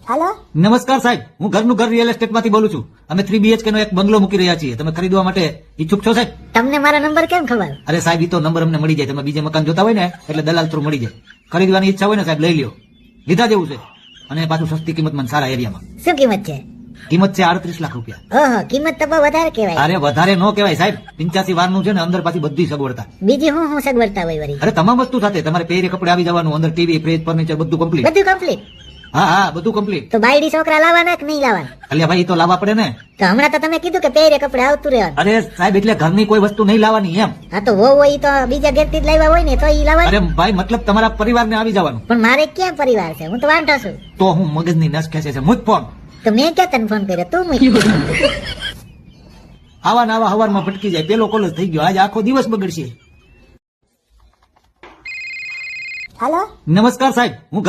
હાલો, નમસ્કાર સાહેબ, હું ઘરનું ઘર રિયલ એસ્ટેટ માંથી બોલું છું. અમે 3 BHK નો એક બંગલો મૂકી રહ્યા છીએ. તમે ખરીદવા માટે ઈચ્છુક છો સાહેબ? તમને મારો નંબર કેમ ખબર? અરે સાહેબ, ઈ તો નંબર અમને મળી જાય. તમે બીજે મકાન જોતા હોય ને એટલે દલાલ થ્રુ મળી જાય. ખરીદવાની ઈચ્છા હોય ને સાહેબ, લઈ લ્યો. લીધા જેવું છે અને પાછું સસ્તી કિંમતમાં સારા એરિયામાં. શું કિંમત છે? કિંમત છે 38 લાખ રૂપિયા. ઓહો, કિંમત તો બહુ વધારે કહેવાય. અરે વધારે નો કહેવાય સાહેબ, 85 વારનું છે ને, અંદર પાછી બધી સગવડતા. બીજી હું સગવડતા હોય વળી? અરે તમામ વસ્તુ સાથે, તમારે પહેરે કપડે આવી જવાનું, અંદર ટીવી, ફ્રીજ, ફર્નિચર બધું કમ્પ્લીટ. બધું કમ્પ્લીટ? હા હા, બધું કમ્પ્લીટ. તો બાયડી છોકરા લાવવાના કે નહીં લાવવાના? અલ્યા ભાઈ, ઈ તો લાવવા પડે ને. તો હમણાં તો તમે કીધું કે પહેરે કપડે આવતું રહેવાનું. અરે સાહેબ, એટલે ઘરની કોઈ વસ્તુ નહીં લાવવાની એમ. હા તો વહુ હોય ઈ તો બીજા ઘેરથી જ લાવ્યા હોય ને તો ઈ લાવવા. અરે ભાઈ, મતલબ તમારા પરિવારને આવી જવાનું. પણ મારે ક્યાં પરિવાર છે? હું તો વાંઢો છું. તો હું મગજની નસ ખેંચે છે, મુજ ફોન. તો મેં ક્યાં તને ફોન કર્યો? તું મૂક. આવા ને આવા હવારમાં ભટકી જાય. પેલો કોલ થઈ ગયો, આજે આખો દિવસ બગડશે. હાલો, નમસ્કાર સાહેબ, હું